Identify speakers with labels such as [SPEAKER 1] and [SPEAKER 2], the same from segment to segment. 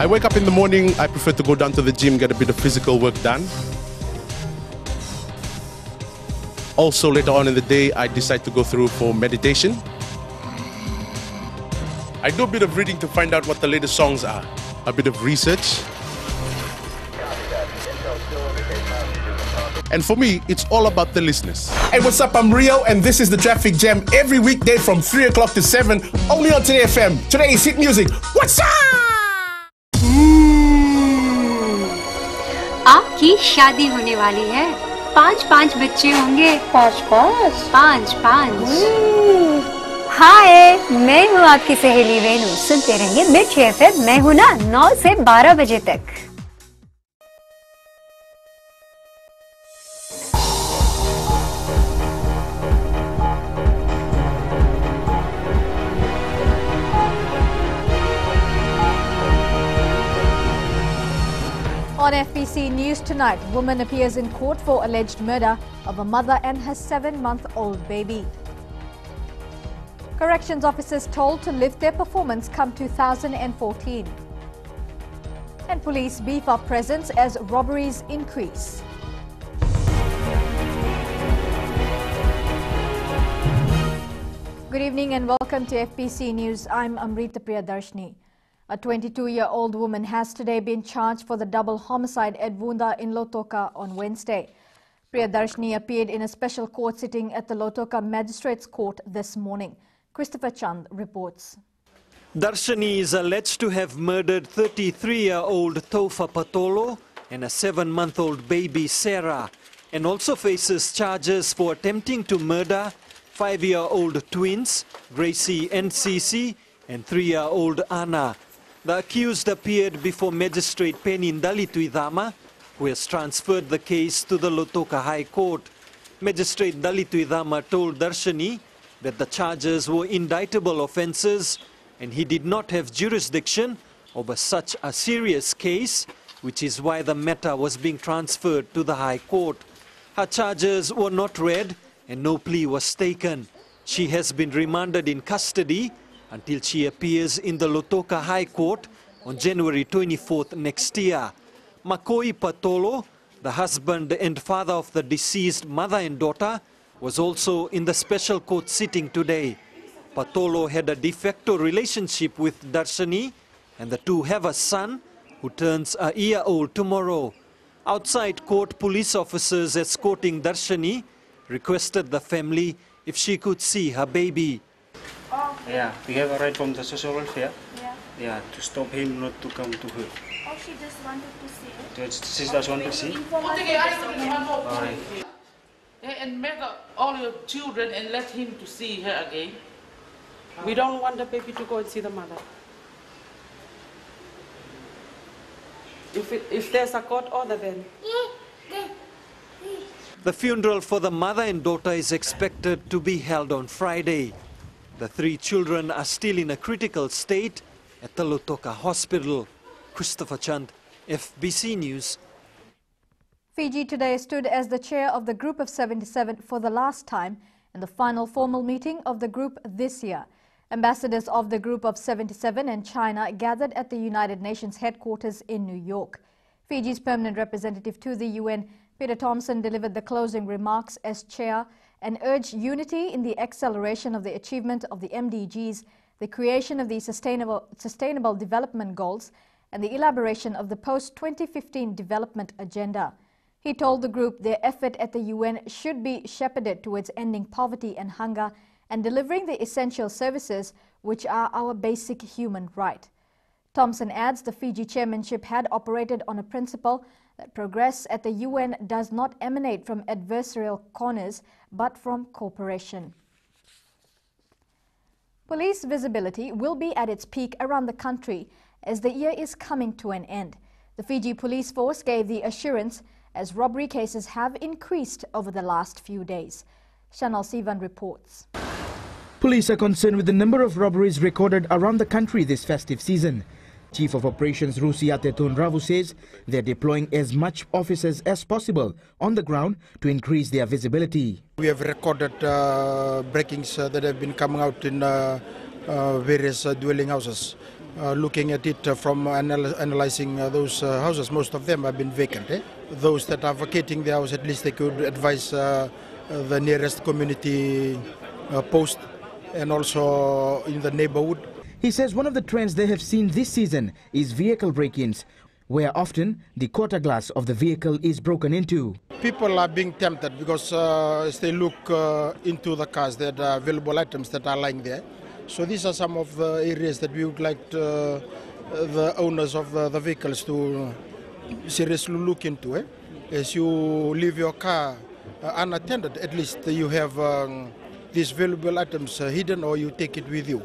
[SPEAKER 1] I wake up in the morning, I prefer to go down to the gym, get a bit of physical work done. Also, later on in the day, I decide to go through for meditation. I do a bit of reading to find out what the latest songs are, a bit of research. And for me, it's all about the listeners.
[SPEAKER 2] Hey, what's up? I'm Rio, and this is the Traffic Jam every weekday from 3 o'clock to 7, only on Today FM. Today is hit music. What's up?
[SPEAKER 3] आपकी शादी होने वाली है, 5 बच्चे होंगे। 5 हाय, मैं हूँ आपकी सहेली रेनू। सुनते रहेंगे मिर्ची एफएम। मैं हूँ ना 9 से 12 बजे तक।
[SPEAKER 4] On FBC News tonight, woman appears in court for alleged murder of a mother and her 7-month-old baby. Corrections officers told to lift their performance come 2014. And police beef up presence as robberies increase. Good evening and welcome to FBC News. I'm Amrita Priyadarshini. A 22-year-old woman has today been charged for the double homicide at Vunda in Lautoka on Wednesday. Priyadarshini appeared in a special court sitting at the Lautoka Magistrates Court this morning. Christopher Chand reports.
[SPEAKER 5] Darshini is alleged to have murdered 33-year-old Tofa Patolo and a 7-month-old baby Sarah, and also faces charges for attempting to murder 5-year-old twins Gracie and Cici and 3-year-old Anna. The accused appeared before Magistrate Penin Dalituidama, who has transferred the case to the Lautoka High Court. Magistrate Dalituidama told Darshini that the charges were indictable offences and he did not have jurisdiction over such a serious case, which is why the matter was being transferred to the High Court. Her charges were not read and no plea was taken. She has been remanded in custody until she appears in the Lautoka High Court on January 24th next year. Makoi Patolo, the husband and father of the deceased mother and daughter, was also in the special court sitting today. Patolo had a de facto relationship with Darshini, and the two have a son who turns a year old tomorrow. Outside court, police officers escorting Darshini requested the family if she could see her baby.
[SPEAKER 6] Yeah, we have a right from the social welfare.
[SPEAKER 7] Yeah.
[SPEAKER 6] Yeah, to stop him not to come to her.
[SPEAKER 7] Oh, she just wanted to see it.
[SPEAKER 6] She just want to see. Alright.
[SPEAKER 8] And make all your children and let him to see her again.
[SPEAKER 9] We don't want the baby to go and see the mother. If there's a court order, then.
[SPEAKER 5] The funeral for the mother and daughter is expected to be held on Friday. The 3 children are still in a critical state at the Lautoka Hospital. Christopher Chand, FBC News.
[SPEAKER 4] Fiji today stood as the chair of the Group of 77 for the last time in the final formal meeting of the group this year. Ambassadors of the Group of 77 and China gathered at the United Nations headquarters in New York. Fiji's permanent representative to the UN, Peter Thompson, delivered the closing remarks as chair and urged unity in the acceleration of the achievement of the MDGs, the creation of the Sustainable Development Goals, and the elaboration of the post-2015 development agenda. He told the group their effort at the UN should be shepherded towards ending poverty and hunger and delivering the essential services which are our basic human right. Thompson adds the Fiji chairmanship had operated on a principle that progress at the UN does not emanate from adversarial corners but from cooperation. Police visibility will be at its peak around the country as the year is coming to an end. The Fiji police force gave the assurance as robbery cases have increased over the last few days. Chanel Sivan reports.
[SPEAKER 10] Police are concerned with the number of robberies recorded around the country this festive season. Chief of Operations Rusiate Tunravu says they're deploying as much officers as possible on the ground to increase their visibility.
[SPEAKER 11] We have recorded breakings that have been coming out in various dwelling houses. Looking at it from analyzing those houses, most of them have been vacant. Those that are vacating the house, at least they could advise the nearest community post and also in the neighborhood.
[SPEAKER 10] He says one of the trends they have seen this season is vehicle break-ins, where often the quarter glass of the vehicle is broken into.
[SPEAKER 11] People are being tempted because as they look into the cars, there are valuable items that are lying there. So these are some of the areas that we would like the owners of the vehicles to seriously look into. As you leave your car unattended, at least you have these valuable items hidden or you take it with you.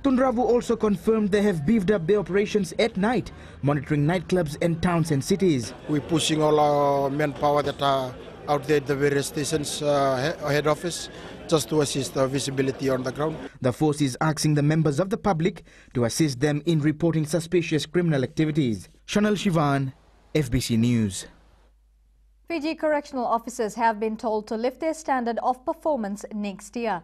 [SPEAKER 10] Tun Ravu also confirmed they have beefed up their operations at night, monitoring nightclubs and towns and cities.
[SPEAKER 11] We're pushing all our manpower that are out there at the various stations, head office, just to assist the visibility on the ground.
[SPEAKER 10] The force is asking the members of the public to assist them in reporting suspicious criminal activities. Chanel Shivan, FBC News.
[SPEAKER 4] Fiji correctional officers have been told to lift their standard of performance next year.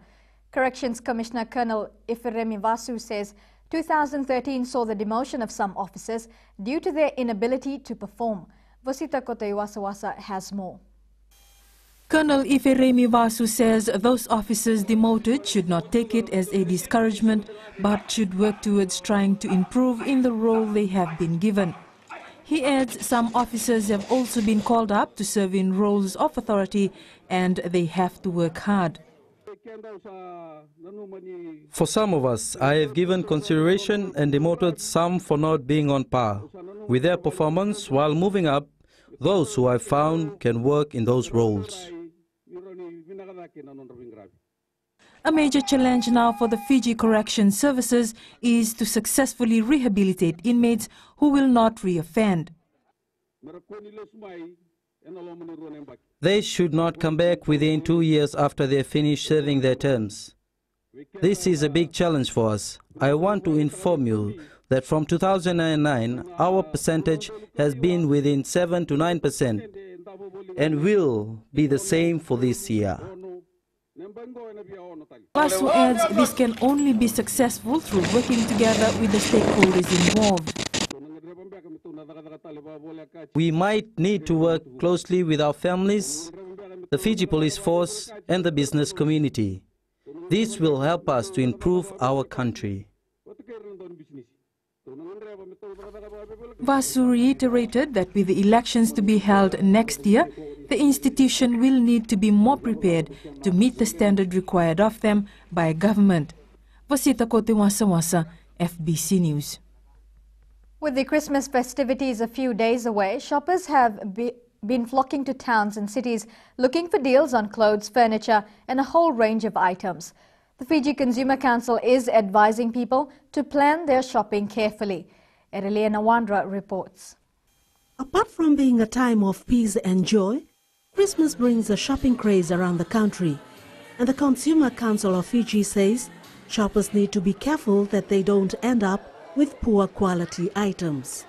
[SPEAKER 4] Corrections Commissioner Colonel Ifiremi Vasu says 2013 saw the demotion of some officers due to their inability to perform. Vasita Koteiwasawasa has more.
[SPEAKER 12] Colonel Ifiremi Vasu says those officers demoted should not take it as a discouragement, but should work towards trying to improve in the role they have been given. He adds some officers have also been called up to serve in roles of authority and they have to work hard.
[SPEAKER 13] For some of us, I have given consideration and demoted some for not being on par with their performance while moving up those who I found can work in those roles.
[SPEAKER 12] A major challenge now for the Fiji Correction Services is to successfully rehabilitate inmates who will not reoffend.
[SPEAKER 13] They should not come back within 2 years after they finish serving their terms. This is a big challenge for us. I want to inform you that from 2009, our percentage has been within 7 to 9% and will be the same for this year.
[SPEAKER 12] Vasu adds this can only be successful through working together with the stakeholders involved.
[SPEAKER 13] We might need to work closely with our families, the Fiji Police Force and the business community. This will help us to improve our country.
[SPEAKER 12] Vasu reiterated that with the elections to be held next year, the institution will need to be more prepared to meet the standard required of them by government. Vasita Koteiwasawasa, FBC News.
[SPEAKER 4] With the Christmas festivities a few days away, shoppers have been flocking to towns and cities looking for deals on clothes, furniture and a whole range of items. The Fiji Consumer Council is advising people to plan their shopping carefully. Erelia Nawandra reports.
[SPEAKER 14] Apart from being a time of peace and joy, Christmas brings a shopping craze around the country. And the Consumer Council of Fiji says shoppers need to be careful that they don't end up with poor quality items.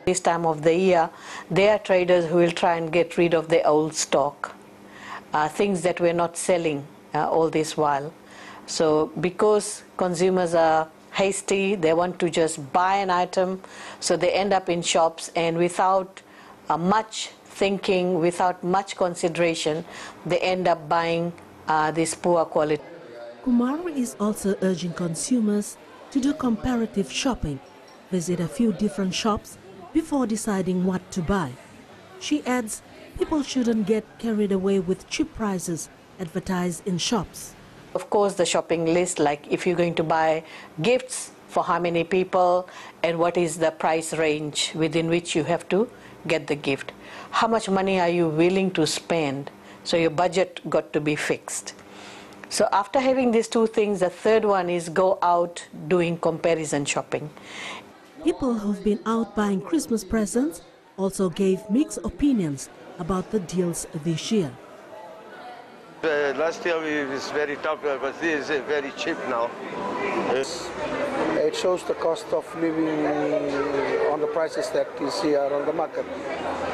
[SPEAKER 15] This time of the year, there are traders who will try and get rid of their old stock, things that we're not selling all this while. So because consumers are hasty, they want to just buy an item, so they end up in shops and without much thinking, without much consideration, they end up buying this poor quality.
[SPEAKER 14] Kumar is also urging consumers to do comparative shopping, visit a few different shops before deciding what to buy. She adds people shouldn't get carried away with cheap prices advertised in shops.
[SPEAKER 15] Of course, the shopping list, like if you're going to buy gifts for how many people and what is the price range within which you have to get the gift. How much money are you willing to spend? So your budget got to be fixed. So after having these two things, the third one is go out doing comparison shopping.
[SPEAKER 14] People who've been out buying Christmas presents also gave mixed opinions about the deals this year.
[SPEAKER 16] Last year it was very tough, but this is very cheap now.
[SPEAKER 17] It shows the cost of living on the prices that you see are on the market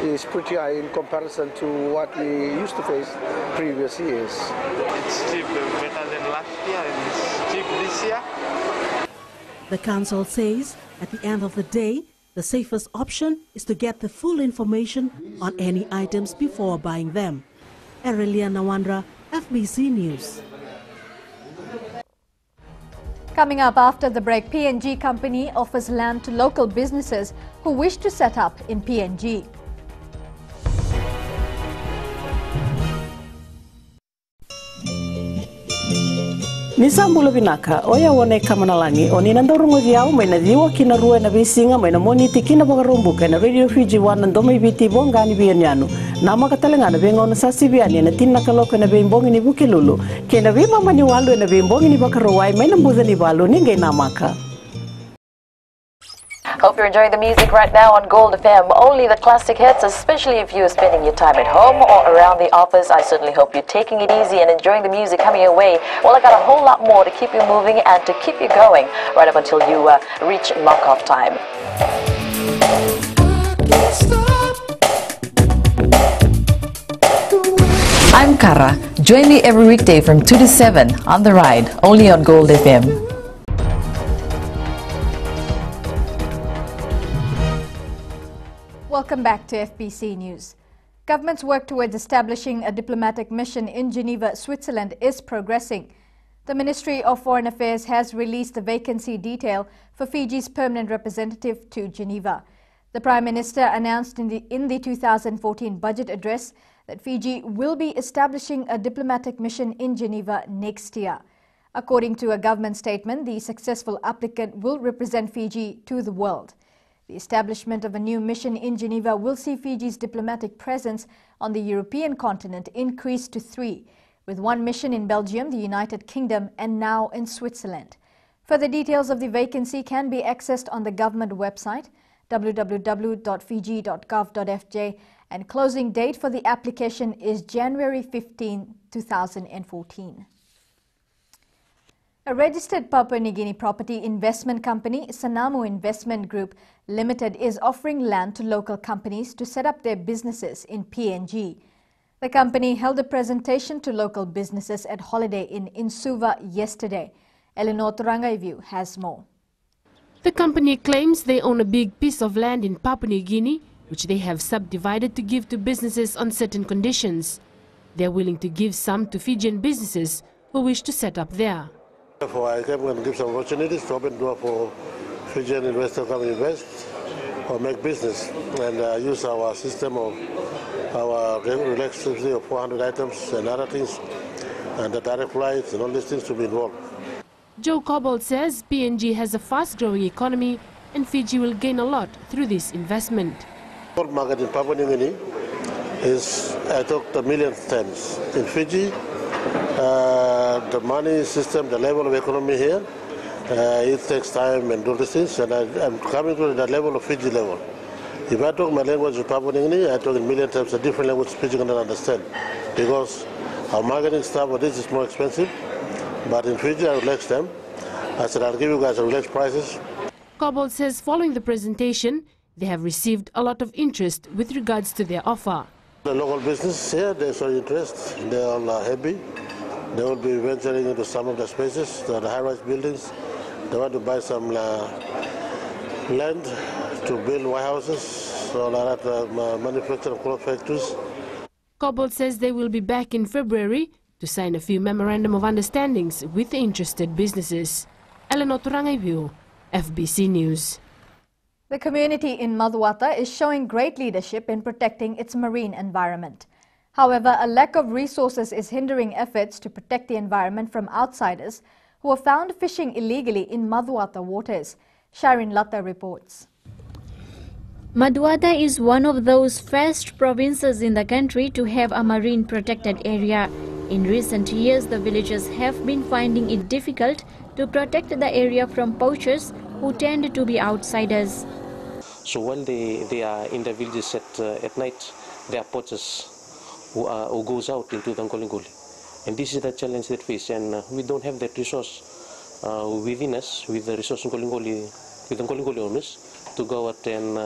[SPEAKER 17] is pretty high in comparison to what we used to face previous years.
[SPEAKER 18] It's cheap, better than last year, and it's cheap this year.
[SPEAKER 14] The council says at the end of the day, the safest option is to get the full information on any items before buying them. Aurelia Nawandra, FBC News.
[SPEAKER 4] Coming up after the break, PNG company offers land to local businesses who wish to set up in PNG.
[SPEAKER 18] Nisambulo binaka oya wone kamanalangi oni nandorungo diao mai na diwa kina rua na bisinga mai na moniti kina bagarumbuka na Radio Fiji UN ndoma ibiti bongani bianyanu nama katalangana benga na sasibiani na tinna kaloka na bembongi ni bukilulu kena bima mani walu na bembongi ni bakarowai mai na mbuza ni balu ninge namaka.
[SPEAKER 19] Hope you're enjoying the music right now on Gold FM. Only the classic hits, especially if you're spending your time at home or around the office. I certainly hope you're taking it easy and enjoying the music coming your way. Well, I got a whole lot more to keep you moving and to keep you going right up until you reach knock-off time. I'm Kara. Join me every weekday from 2 to 7 on The Ride, only on Gold FM.
[SPEAKER 4] Welcome back to FBC News. Government's work towards establishing a diplomatic mission in Geneva, Switzerland is progressing. The Ministry of Foreign Affairs has released the vacancy detail for Fiji's permanent representative to Geneva. The Prime Minister announced in the 2014 budget address that Fiji will be establishing a diplomatic mission in Geneva next year. According to a government statement, the successful applicant will represent Fiji to the world. The establishment of a new mission in Geneva will see Fiji's diplomatic presence on the European continent increase to 3, with 1 mission in Belgium, the United Kingdom, and now in Switzerland. Further details of the vacancy can be accessed on the government website www.fiji.gov.fj, and closing date for the application is January 15, 2014. A registered Papua New Guinea property investment company, Sanamu Investment Group Limited, is offering land to local companies to set up their businesses in PNG. The company held a presentation to local businesses at Holiday Inn in Suva yesterday. Eleanor Turangaivu has more.
[SPEAKER 20] The company claims they own a big piece of land in Papua New Guinea, which they have subdivided to give to businesses on certain conditions. They are willing to give some to Fijian businesses who wish to set up there.
[SPEAKER 21] Therefore, I came and give some opportunities to open door for Fijian investors to come invest or make business and use our system of our relaxation of 400 items and other things and the direct flights and all these things to be involved.
[SPEAKER 20] Joe Cobbold says PNG has a fast-growing economy and Fiji will gain a lot through this investment.
[SPEAKER 21] The gold market in Papua New Guinea is, I talked a million times. In Fiji, the money system, the level of economy here, it takes time and do these things, and I'm coming to that level of Fiji level. If I talk my language in Papua New Guinea, I talk in a million times a different language Fiji cannot understand, because our marketing stuff for this is more expensive, but in Fiji I relax them. I said I'll give you guys relaxed prices.
[SPEAKER 20] Cobbold says following the presentation, they have received a lot of interest with regards to their offer.
[SPEAKER 21] The local businesses here, they show interest, they are all happy. They will be venturing into some of the spaces, the high-rise buildings. They want to buy some land to build warehouses, or manufacture cloth factories.
[SPEAKER 20] Cobbold says they will be back in February to sign a few memorandum of understandings with the interested businesses. Eleanor Turangaivu, FBC News.
[SPEAKER 4] The community in Maduata is showing great leadership in protecting its marine environment. However, a lack of resources is hindering efforts to protect the environment from outsiders who are found fishing illegally in Maduata waters. Shireen Latta reports.
[SPEAKER 22] Maduata is one of those first provinces in the country to have a marine protected area. In recent years, the villagers have been finding it difficult to protect the area from poachers who tend to be outsiders.
[SPEAKER 23] So while they are in the villages at night, there are poachers who goes out into the Ngolingoli. And this is the challenge that we face, and we don't have that resource within us, with the resource in Ngolingoli, with the Ngolingoli owners, to go out and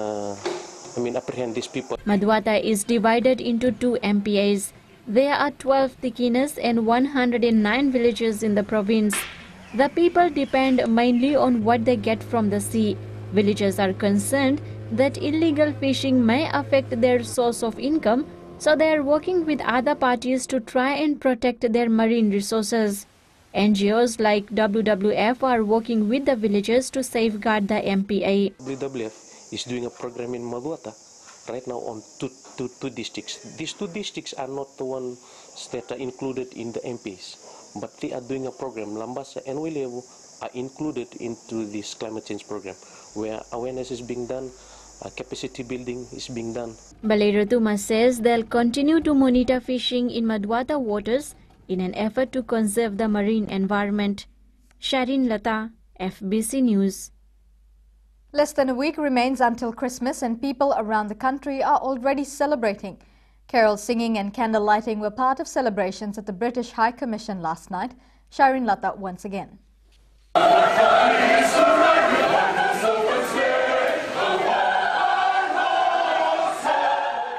[SPEAKER 23] apprehend these people.
[SPEAKER 22] Maduata is divided into 2 MPAs. There are 12 tikinas and 109 villages in the province. The people depend mainly on what they get from the sea. Villagers are concerned that illegal fishing may affect their source of income, so they are working with other parties to try and protect their marine resources. NGOs like WWF are working with the villagers to safeguard the MPA.
[SPEAKER 23] WWF is doing a program in Mabuata right now on two districts. These two districts are not the ones that are included in the MPs, but they are doing a program. Lambasa and Wilevu are included into this climate change program, where awareness is being done, capacity building is being done.
[SPEAKER 22] Balairotuma says they'll continue to monitor fishing in Madwata waters in an effort to conserve the marine environment. Sharin Lata, FBC News.
[SPEAKER 4] Less than a week remains until Christmas and people around the country are already celebrating. Carol singing and candle lighting were part of celebrations at the British High Commission last night. Sharin Lata once again.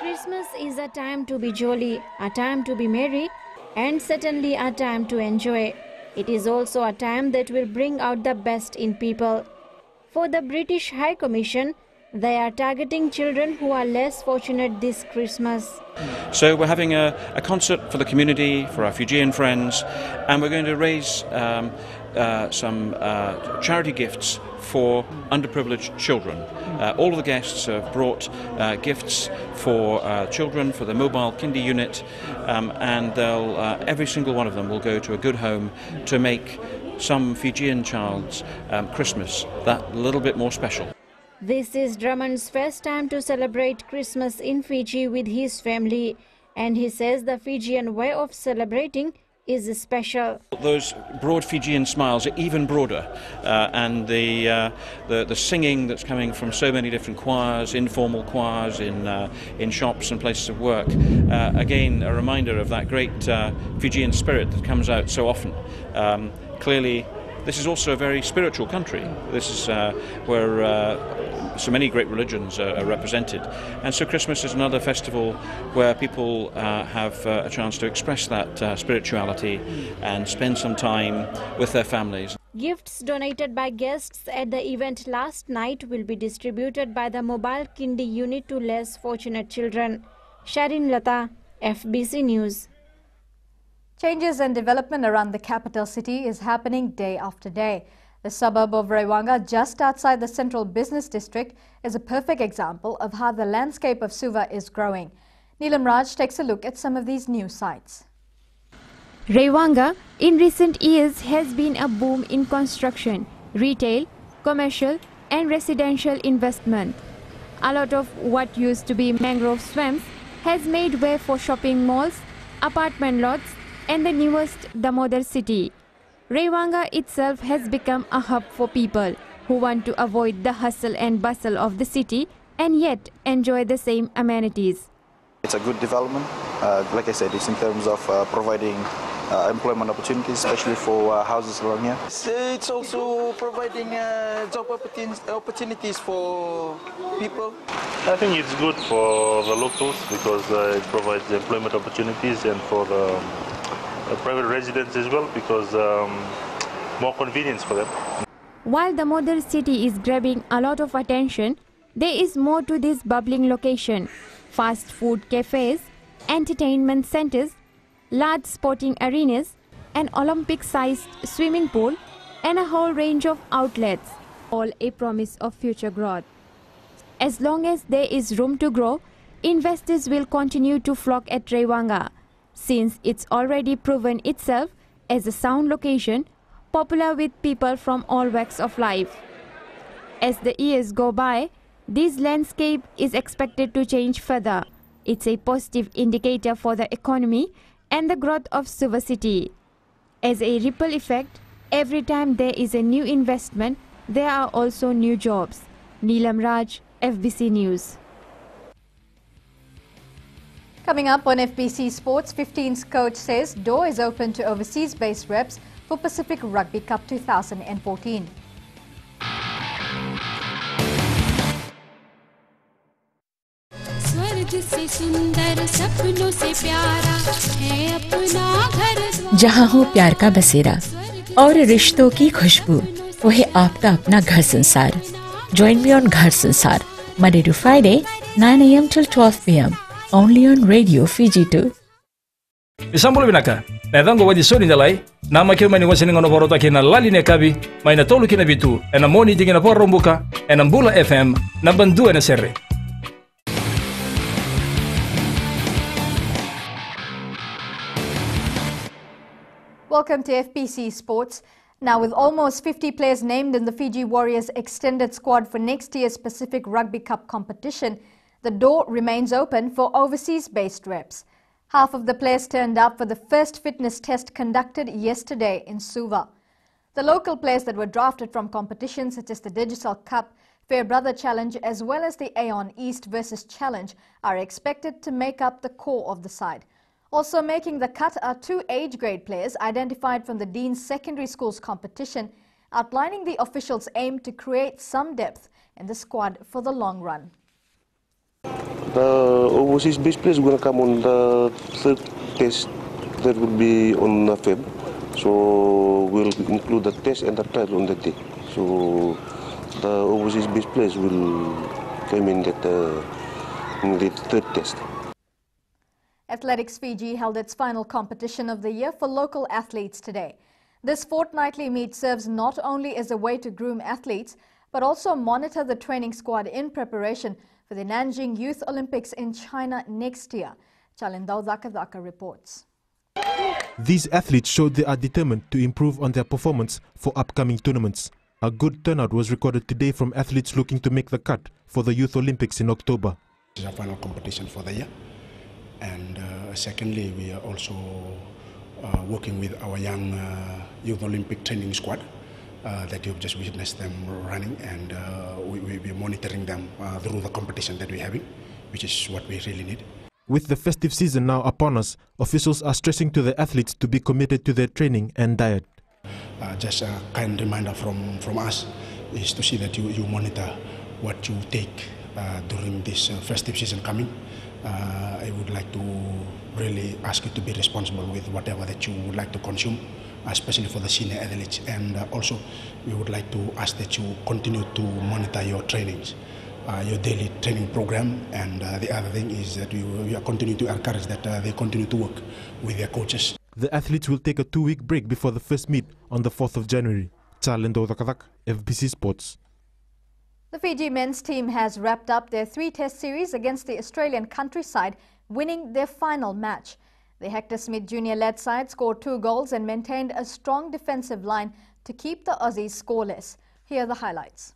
[SPEAKER 22] Christmas is a time to be jolly, a time to be merry, and certainly a time to enjoy. It is also a time that will bring out the best in people. For the British High Commission, they are targeting children who are less fortunate this Christmas.
[SPEAKER 1] So we're having a concert for the community, for our Fijian friends, and we're going to raise some charity gifts for underprivileged children. All of the guests have brought gifts for children, for the mobile kindy unit, and they'll, every single one of them will go to a good home to make some Fijian child's Christmas that little bit more special.
[SPEAKER 22] This is Drummond's first time to celebrate Christmas in Fiji with his family, and he says the Fijian way of celebrating is special.
[SPEAKER 1] Those broad Fijian smiles are even broader, and the singing that's coming from so many different choirs, informal choirs in shops and places of work, again a reminder of that great Fijian spirit that comes out so often. Clearly, this is also a very spiritual country. This is where so many great religions are represented. And so Christmas is another festival where people have a chance to express that spirituality and spend some time with their families.
[SPEAKER 22] Gifts donated by guests at the event last night will be distributed by the mobile kindy unit to less fortunate children. Sharin Lata, FBC News.
[SPEAKER 4] Changes and development around the capital city is happening day after day. The suburb of Rewanga, just outside the central business district, is a perfect example of how the landscape of Suva is growing. Neelam Raj takes a look at some of these new sites.
[SPEAKER 2] Rewanga, in recent years, has been a boom in construction, retail, commercial and residential investment. A lot of what used to be mangrove swamps has made way for shopping malls, apartment lots, and the newest Damodar city. Rewanga itself has become a hub for people who want to avoid the hustle and bustle of the city and yet enjoy the same amenities.
[SPEAKER 3] It's a good development. Like I said, it's in terms of providing employment opportunities, especially for houses around here. It's also providing job opportunities for people.
[SPEAKER 24] I think it's good for the locals because it provides employment opportunities, and for the private residents as well, because more convenience for them.
[SPEAKER 2] While the modern city is grabbing a lot of attention, there is more to this bubbling location. Fast food cafes, entertainment centers, large sporting arenas, an Olympic-sized swimming pool, and a whole range of outlets, all a promise of future growth. As long as there is room to grow, investors will continue to flock at Rewanga, since it's already proven itself as a sound location, popular with people from all walks of life. As the years go by, this landscape is expected to change further. It's a positive indicator for the economy and the growth of Suva city. As a ripple effect, every time there is a new investment, there are also new jobs. Neelam Raj, FBC News.
[SPEAKER 4] Coming up on FBC Sports, 15's coach says door is open to overseas-based reps for Pacific Rugby Cup 2014.
[SPEAKER 25] जहाँ हो प्यार का बसेरा,
[SPEAKER 6] और रिश्तों की खुशबू, वो है आपका अपना घर संसार। Join me on Ghar Sansar, Monday to Friday, 9 a.m. till 12 p.m. only on Radio Fiji 2.
[SPEAKER 7] Isambul binaka, nadhango wadi soni nalai, nama kio mani wasini ngono borota kina lali ne kabi, maina tolu kina bitu, ena moni tingina por rombuka, ena mbula FM, na bandu ena serre.
[SPEAKER 4] Welcome to FBC Sports. Now, with almost 50 players named in the Fiji Warriors extended squad for next year's Pacific Rugby Cup competition, the door remains open for overseas-based reps. Half of the players turned up for the first fitness test conducted yesterday in Suva. The local players that were drafted from competitions such as the Digicel Cup, Fairbrother Challenge as well as the Aeon East versus Challenge are expected to make up the core of the side. Also making the cut are 2 age grade players identified from the Dean's Secondary School's competition, outlining the officials' aim to create some depth in the squad for the long run.
[SPEAKER 21] The overseas-based players are going to come on the third test that will be on Feb. So we'll include the test and the trial on that day. So the overseas-based players will come in the third test.
[SPEAKER 4] Athletics Fiji held its final competition of the year for local athletes today. This fortnightly meet serves not only as a way to groom athletes, but also monitor the training squad in preparation for the Nanjing Youth Olympics in China next year. Chalindao Zakadaka reports.
[SPEAKER 8] These athletes showed they are determined to improve on their performance for upcoming tournaments. A good turnout was recorded today from athletes looking to make the cut for the Youth Olympics in October.
[SPEAKER 9] This is our final competition for the year. And secondly, we are also working with our young Youth Olympic training squad that you've just witnessed them running, and we'll be monitoring them through the competition that we're having, which is what we really need.
[SPEAKER 8] With the festive season now upon us, officials are stressing to the athletes to be committed to their training and diet.
[SPEAKER 9] Just a kind reminder from us is to see that you monitor what you take during this festive season coming. I would like to really ask you to be responsible with whatever that you would like to consume, especially for the senior athletes. And also, we would like to ask that you continue to monitor your trainings, your daily training program. And the other thing is that we are continuing to encourage that they continue to work with their coaches.
[SPEAKER 8] The athletes will take a 2-week break before the first meet on the 4th of January. Chalendo Dakadak, FBC Sports.
[SPEAKER 4] The Fiji men's team has wrapped up their 3-test series against the Australian countryside, winning their final match. The Hector Smith Jr.-led side scored 2 goals and maintained a strong defensive line to keep the Aussies scoreless. Here are the highlights.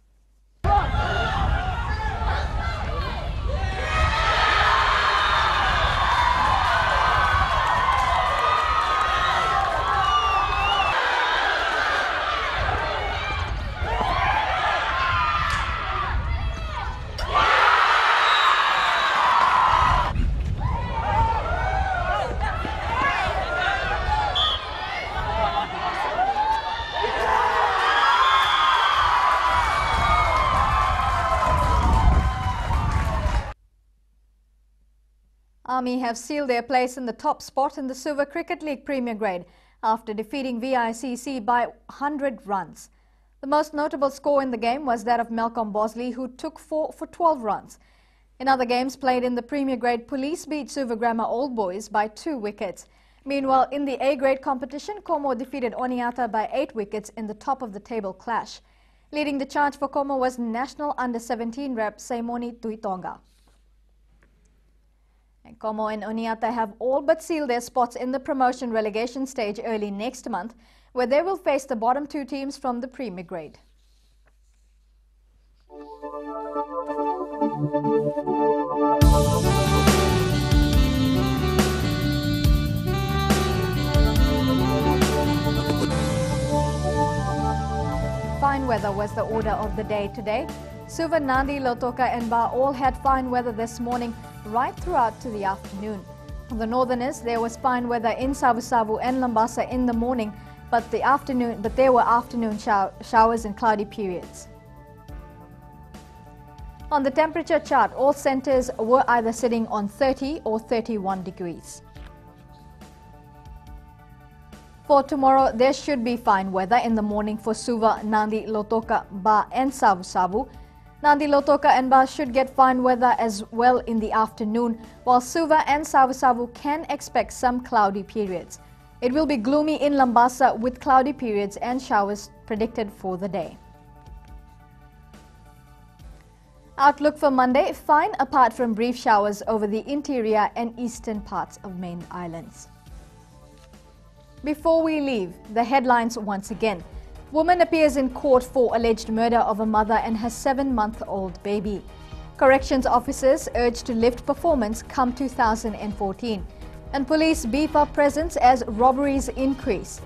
[SPEAKER 4] Army have sealed their place in the top spot in the Suva Cricket League Premier Grade after defeating VICC by 100 runs. The most notable score in the game was that of Malcolm Bosley, who took 4 for 12 runs. In other games played in the Premier Grade, Police beat Suva Grammar Old Boys by 2 wickets. Meanwhile, in the A-grade competition, Como defeated Oniata by 8 wickets in the top-of-the-table clash. Leading the charge for Como was national under-17 rep Saimoni Tuitonga. And Como and Oniata have all but sealed their spots in the promotion relegation stage early next month, where they will face the bottom 2 teams from the Premier Grade. Fine weather was the order of the day today. Suva, Nadi, Lautoka and Ba all had fine weather this morning right throughout to the afternoon. For the northerners, there was fine weather in Savu and Lambasa in the morning, but there were afternoon showers and cloudy periods. On the temperature chart, all centres were either sitting on 30 or 31 degrees. for tomorrow, there should be fine weather in the morning for Suva, Nandi, Lotoka, Ba and Savu Savu. Nandi, Lotoka and Ba should get fine weather as well in the afternoon, while Suva and Savu Savu can expect some cloudy periods. It will be gloomy in Lambasa with cloudy periods and showers predicted for the day. Outlook for Monday, fine apart from brief showers over the interior and eastern parts of main islands. Before we leave, the headlines once again. Woman appears in court for alleged murder of a mother and her 7-month-old baby. Corrections officers urged to lift performance come 2014. And police beef up presence as robberies increase.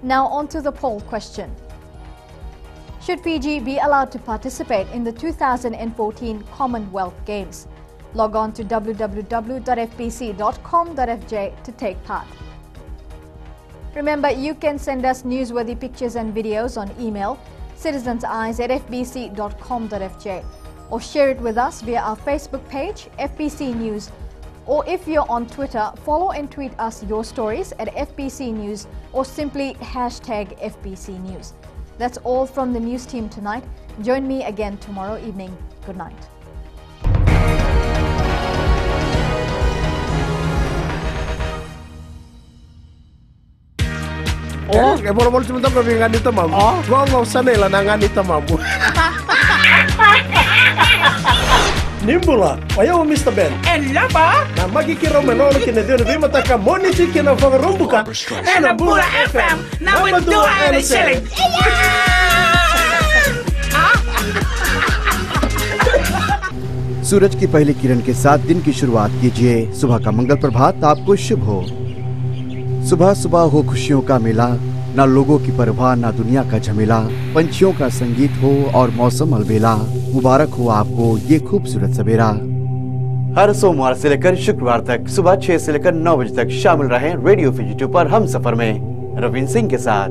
[SPEAKER 4] Now on to the poll question. Should Fiji be allowed to participate in the 2014 Commonwealth Games? Log on to www.fbc.com.fj to take part. Remember, you can send us newsworthy pictures and videos on email citizenseyes@fbc.com.fj or share it with us via our Facebook page, FBC News. Or if you're on Twitter, follow and tweet us your stories at FBC News or simply #FBC News. That's all from the news team tonight. Join me again tomorrow evening. Good night.
[SPEAKER 5] Oh, kayak bola-bola cuma tahu kami nganita mampu. Gua nggak usah nih lah nganita mampu. Nimbula, ayo Mr. Ben.
[SPEAKER 10] Lapa?
[SPEAKER 5] Na magkikiro menolo kina dito di mataka moniti kina rumbuka.
[SPEAKER 10] Bula FM, number 2 and selling.
[SPEAKER 11] सूरज की पहली किरण के साथ दिन की शुरुआत कीजिए। सुबह का मंगल प्रभात आपको शुभ हो। सुबह सुबह हो खुशियों का मेला, ना लोगों की परवाह ना दुनिया का झमेला। पंछियों का संगीत हो और मौसम अलबेला। मुबारक हो आपको ये खूबसूरत सवेरा। हर सोमवार से लेकर शुक्रवार तक सुबह 6 से लेकर 9 बजे तक शामिल रहें रेडियो फिजी 2 पर हम सफर में रविंद्र सिंह के साथ।